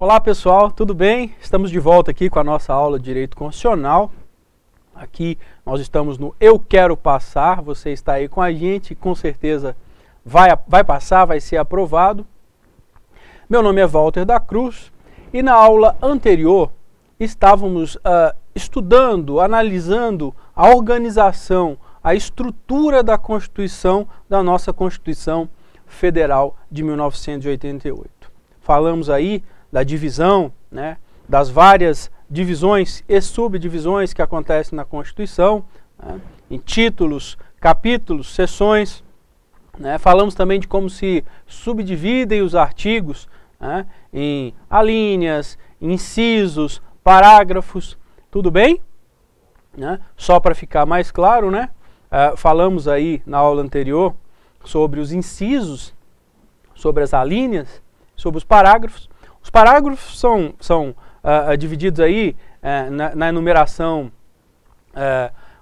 Olá pessoal, tudo bem? Estamos de volta aqui com a nossa aula de Direito Constitucional. Aqui nós estamos no Eu Quero Passar, você está aí com a gente, com certeza vai passar, vai ser aprovado. Meu nome é Walter da Cruz e na aula anterior estávamos estudando, analisando a organização, a estrutura da Constituição, da nossa Constituição Federal de 1988. Falamos aí da divisão, né, das várias divisões e subdivisões que acontecem na Constituição, né, em títulos, capítulos, seções. Né, falamos também de como se subdividem os artigos, né, em alíneas, incisos, parágrafos. Tudo bem? Né? Só para ficar mais claro, né, falamos aí na aula anterior sobre os incisos, sobre as alíneas, sobre os parágrafos. Os parágrafos são divididos aí na enumeração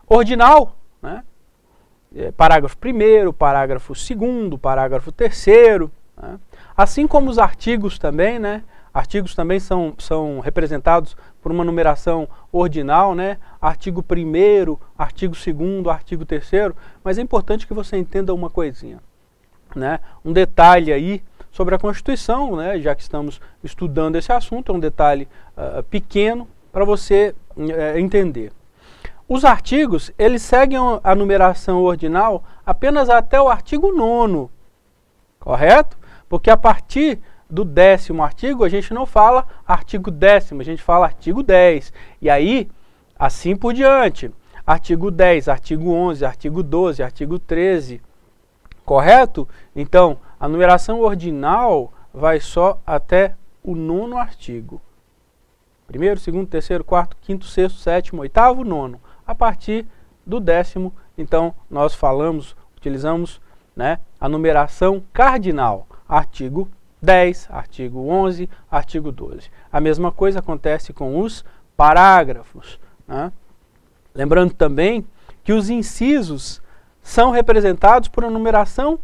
ordinal, né? Parágrafo 1º, parágrafo 2º, parágrafo 3º, né? Assim como os artigos também, né? Artigos também são representados por uma numeração ordinal, né? Artigo 1º, artigo 2º, artigo 3º, mas é importante que você entenda uma coisinha, né? Um detalhe aí sobre a Constituição, né, já que estamos estudando esse assunto, é um detalhe pequeno para você entender. Os artigos, eles seguem a numeração ordinal apenas até o artigo 9º, correto? Porque a partir do 10º artigo, a gente não fala artigo 10º, a gente fala artigo 10. E aí, assim por diante, artigo 10, artigo 11, artigo 12, artigo 13, correto? Então, a numeração ordinal vai só até o 9º artigo. 1º, 2º, 3º, 4º, 5º, 6º, 7º, 8º, 9º. A partir do 10º, então, nós utilizamos, né, a numeração cardinal. Artigo 10, artigo 11, artigo 12. A mesma coisa acontece com os parágrafos, né? Lembrando também que os incisos são representados por uma numeração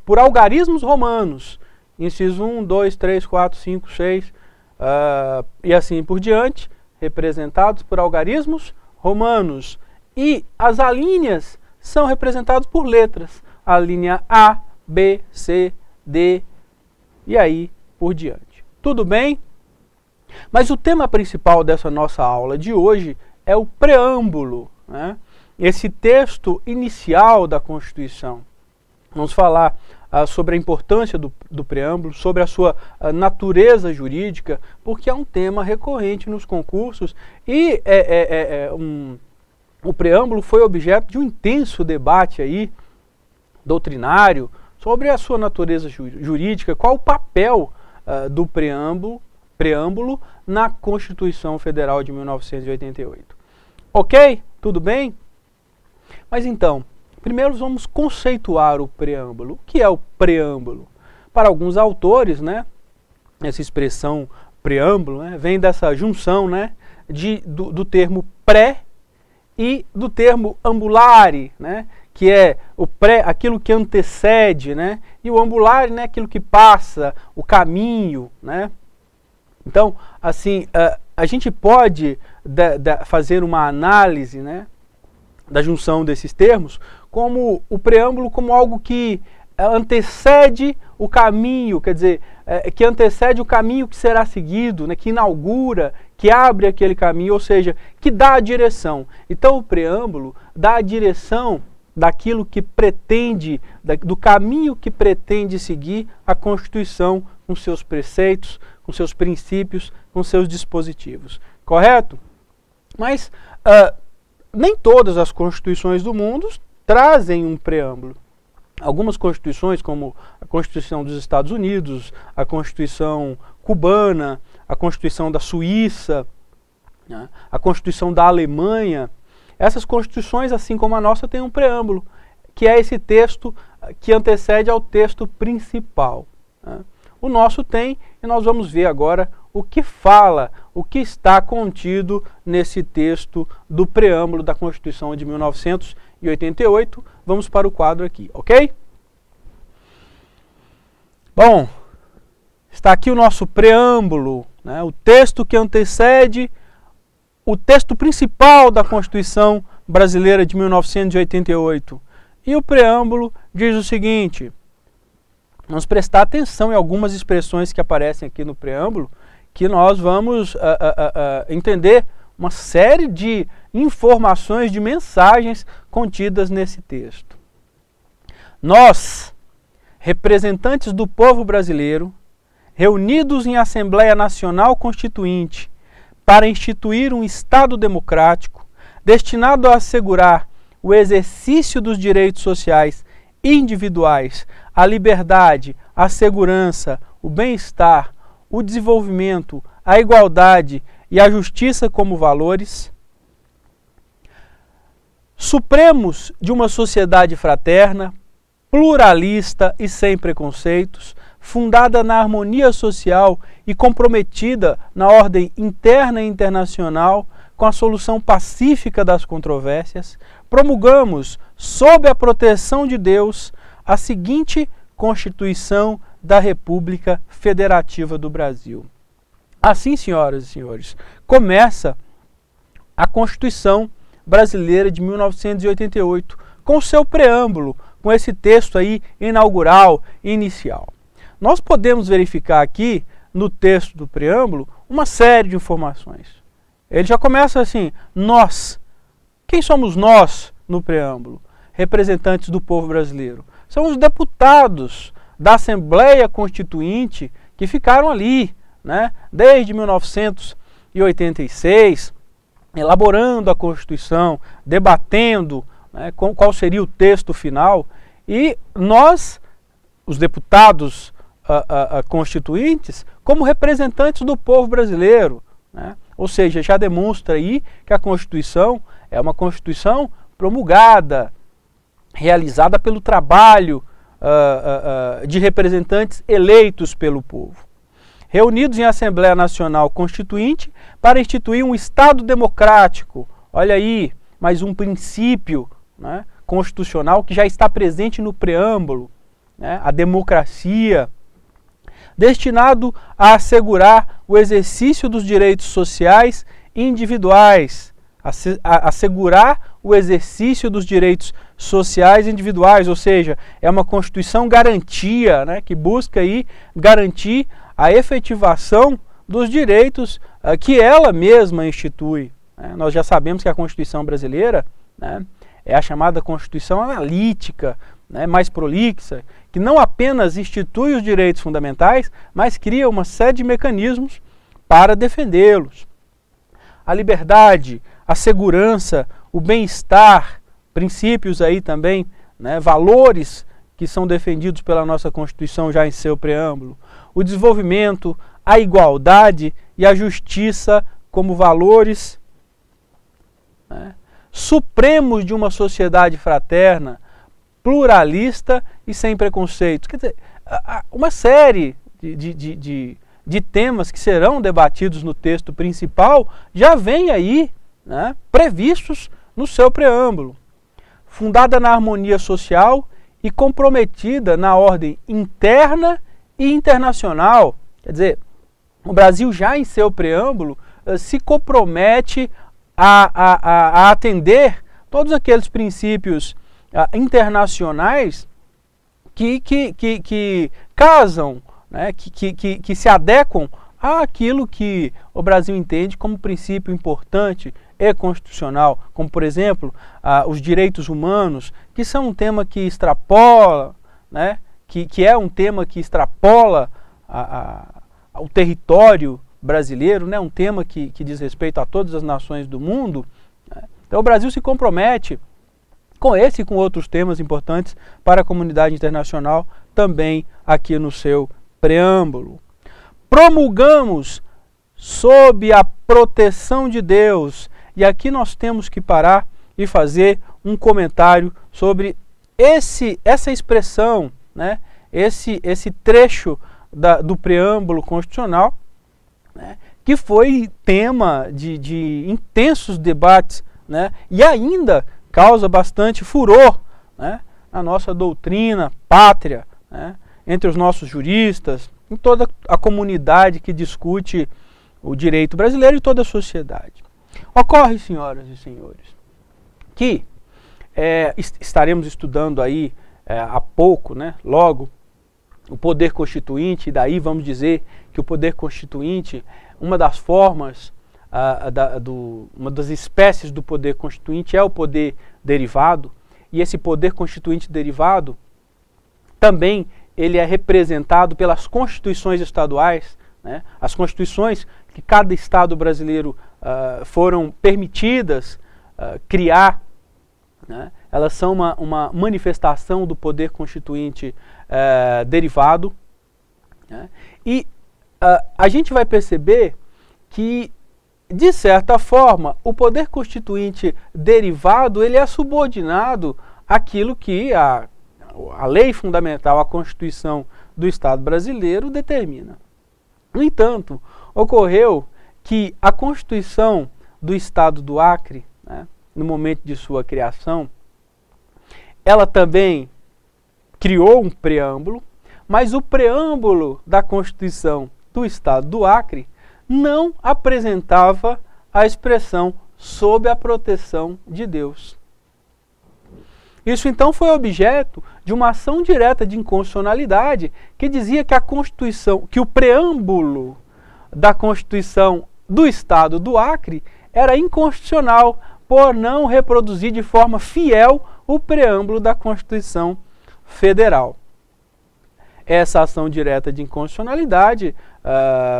por algarismos romanos. Inciso 1, 2, 3, 4, 5, 6 e assim por diante, representados por algarismos romanos. E as alíneas são representadas por letras. A linha A, B, C, D e aí por diante. Tudo bem? Mas o tema principal dessa nossa aula de hoje é o preâmbulo, né? Esse texto inicial da Constituição. Vamos falar sobre a importância do preâmbulo, sobre a sua natureza jurídica, porque é um tema recorrente nos concursos e o preâmbulo foi objeto de um intenso debate aí, doutrinário, sobre a sua natureza jurídica, qual o papel do preâmbulo na Constituição Federal de 1988. Ok? Tudo bem? Mas então, primeiro vamos conceituar o preâmbulo. O que é o preâmbulo? Para alguns autores, né, essa expressão preâmbulo, né, vem dessa junção, né, do termo pré e do termo ambulare, né, que é o pré, aquilo que antecede, né, e o ambulare, né, aquilo que passa, o caminho, né. Então, assim, a gente pode fazer uma análise, né, da junção desses termos, como o preâmbulo como algo que antecede o caminho, quer dizer, que antecede o caminho que será seguido, né, que inaugura, que abre aquele caminho, ou seja, que dá a direção. Então o preâmbulo dá a direção daquilo que pretende, do caminho que pretende seguir a Constituição com seus preceitos, com seus princípios, com seus dispositivos. Correto? Mas nem todas as constituições do mundo trazem um preâmbulo. Algumas constituições, como a Constituição dos Estados Unidos, a Constituição cubana, a Constituição da Suíça, né, a Constituição da Alemanha, essas constituições, assim como a nossa, têm um preâmbulo, que é esse texto que antecede ao texto principal, né. O nosso tem, e nós vamos ver agora o que fala, o que está contido nesse texto do preâmbulo da Constituição de 1988. Vamos para o quadro aqui, ok? Bom, está aqui o nosso preâmbulo, né, o texto que antecede o texto principal da Constituição Brasileira de 1988. E o preâmbulo diz o seguinte: vamos prestar atenção em algumas expressões que aparecem aqui no preâmbulo, que nós vamos entender uma série de informações, de mensagens contidas nesse texto. Nós, representantes do povo brasileiro, reunidos em Assembleia Nacional Constituinte para instituir um Estado democrático destinado a assegurar o exercício dos direitos sociais individuais, a liberdade, a segurança, o bem-estar, o desenvolvimento, a igualdade e a justiça como valores, supremos de uma sociedade fraterna, pluralista e sem preconceitos, fundada na harmonia social e comprometida na ordem interna e internacional com a solução pacífica das controvérsias, promulgamos, sob a proteção de Deus, a seguinte Constituição da República Federativa do Brasil. Assim, senhoras e senhores, começa a Constituição Brasileira de 1988, com seu preâmbulo, com esse texto aí inaugural, inicial. Nós podemos verificar aqui, no texto do preâmbulo, uma série de informações. Ele já começa assim: nós. Quem somos nós no preâmbulo? Representantes do povo brasileiro. São os deputados da Assembleia Constituinte que ficaram ali, né, desde 1986, elaborando a Constituição, debatendo, né, qual seria o texto final. E nós, os deputados constituintes, como representantes do povo brasileiro, né? Ou seja, já demonstra aí que a Constituição é uma Constituição promulgada, realizada pelo trabalho de representantes eleitos pelo povo. Reunidos em Assembleia Nacional Constituinte para instituir um Estado democrático. Olha aí, mais um princípio, né, constitucional que já está presente no preâmbulo, né, a democracia, destinado a assegurar o exercício dos direitos sociais individuais, assegurar o exercício dos direitos sociais individuais, ou seja, é uma Constituição garantia, né, que busca aí garantir a efetivação dos direitos que ela mesma institui. Né? Nós já sabemos que a Constituição brasileira, né, é a chamada Constituição analítica, né, mais prolixa, que não apenas institui os direitos fundamentais, mas cria uma série de mecanismos para defendê-los. A liberdade, a segurança, o bem-estar, princípios aí também, né, valores que são defendidos pela nossa Constituição já em seu preâmbulo. O desenvolvimento, a igualdade e a justiça como valores, né, supremos de uma sociedade fraterna, pluralista e sem preconceitos. Quer dizer, uma série de temas que serão debatidos no texto principal já vem aí, né, previstos no seu preâmbulo. Fundada na harmonia social e comprometida na ordem interna e internacional. Quer dizer, o Brasil já em seu preâmbulo se compromete a atender todos aqueles princípios internacionais que casam, né, que se adequam àquilo que o Brasil entende como princípio importante e constitucional, como por exemplo os direitos humanos, que são um tema que extrapola, né, que é um tema que extrapola o território brasileiro, né, um tema que diz respeito a todas as nações do mundo. Né? Então o Brasil se compromete com esse e com outros temas importantes para a comunidade internacional, também aqui no seu preâmbulo. Promulgamos sob a proteção de Deus. E aqui nós temos que parar e fazer um comentário sobre essa expressão, né? esse trecho do preâmbulo constitucional, né? Que foi tema de intensos debates, né? E ainda causa bastante furor, né, na nossa doutrina pátria, né, entre os nossos juristas em toda a comunidade que discute o direito brasileiro e toda a sociedade. Ocorre, senhoras e senhores, que estaremos estudando aí há pouco, né, logo, o poder constituinte, e daí vamos dizer que o poder constituinte, uma das formas, uma das espécies do poder constituinte é o poder derivado, e esse poder constituinte derivado também ele é representado pelas constituições estaduais, né? As constituições que cada estado brasileiro foram permitidas criar, né? Elas são uma manifestação do poder constituinte derivado, né? E a gente vai perceber que, de certa forma, o poder constituinte derivado ele é subordinado àquilo que a lei fundamental, a Constituição do Estado brasileiro determina. No entanto, ocorreu que a Constituição do Estado do Acre, né, no momento de sua criação, ela também criou um preâmbulo, mas o preâmbulo da Constituição do Estado do Acre não apresentava a expressão sob a proteção de Deus. Isso então foi objeto de uma ação direta de inconstitucionalidade que dizia que a Constituição, que o preâmbulo da Constituição do Estado do Acre era inconstitucional por não reproduzir de forma fiel o preâmbulo da Constituição Federal. Essa ação direta de inconstitucionalidade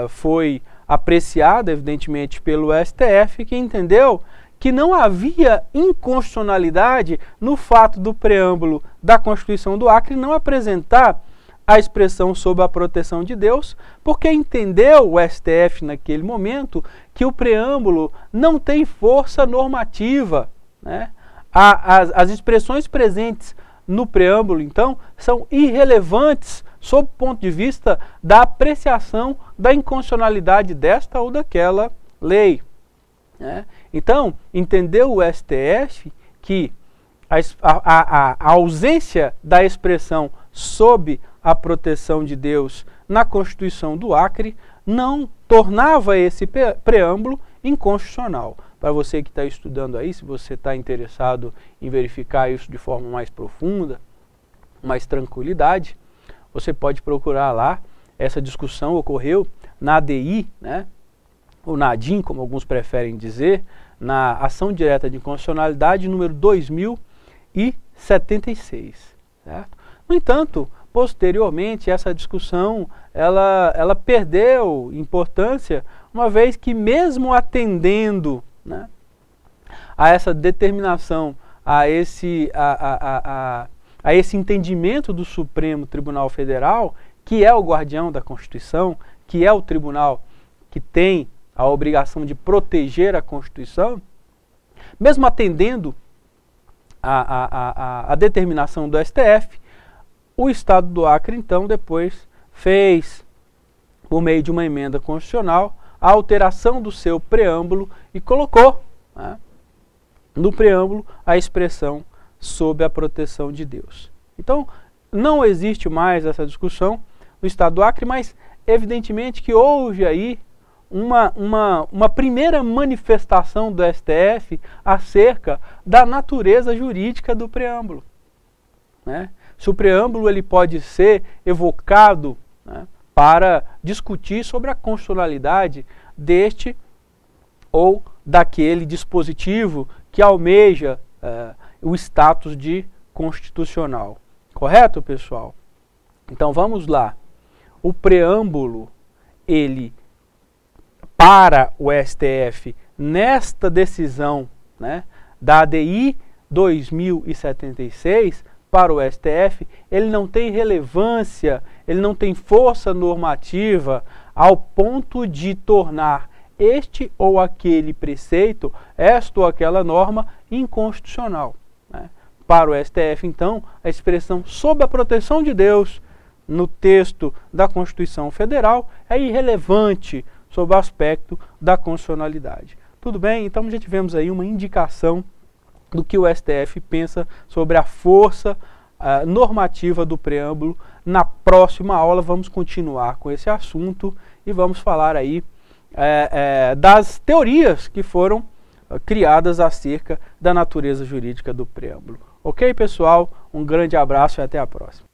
foi apreciada, evidentemente, pelo STF, que entendeu que não havia inconstitucionalidade no fato do preâmbulo da Constituição do Acre não apresentar a expressão sob a proteção de Deus, porque entendeu o STF naquele momento que o preâmbulo não tem força normativa, né? As expressões presentes no preâmbulo, então, são irrelevantes sob o ponto de vista da apreciação da inconstitucionalidade desta ou daquela lei, né? Então, entendeu o STF que a ausência da expressão sob a proteção de Deus na Constituição do Acre não tornava esse preâmbulo inconstitucional. Para você que está estudando aí, se você está interessado em verificar isso de forma mais profunda, mais tranquilidade, você pode procurar lá. Essa discussão ocorreu na ADI, né? Ou na ADIM, como alguns preferem dizer, na Ação Direta de Inconstitucionalidade número 2076. Certo? No entanto, posteriormente, essa discussão ela perdeu importância, uma vez que mesmo atendendo, né, a essa determinação, a esse entendimento do Supremo Tribunal Federal, que é o guardião da Constituição, que é o tribunal que tem a obrigação de proteger a Constituição, mesmo atendendo a determinação do STF, o Estado do Acre, então, depois fez, por meio de uma emenda constitucional, a alteração do seu preâmbulo e colocou, né, no preâmbulo a expressão sob a proteção de Deus. Então, não existe mais essa discussão no Estado do Acre, mas evidentemente que houve aí uma primeira manifestação do STF acerca da natureza jurídica do preâmbulo, né? Se o preâmbulo ele pode ser evocado, né, para discutir sobre a constitucionalidade deste ou daquele dispositivo que almeja o status de constitucional. Correto, pessoal? Então vamos lá. O preâmbulo, ele, para o STF, nesta decisão, né, da ADI 2076, para o STF, ele não tem relevância, ele não tem força normativa ao ponto de tornar este ou aquele preceito, esta ou aquela norma, inconstitucional, né? Para o STF, então, a expressão sob a proteção de Deus no texto da Constituição Federal é irrelevante sob o aspecto da constitucionalidade. Tudo bem? Então já tivemos aí uma indicação do que o STF pensa sobre a força, normativa do preâmbulo. Na próxima aula vamos continuar com esse assunto e vamos falar aí das teorias que foram criadas acerca da natureza jurídica do preâmbulo. Ok, pessoal? Um grande abraço e até a próxima.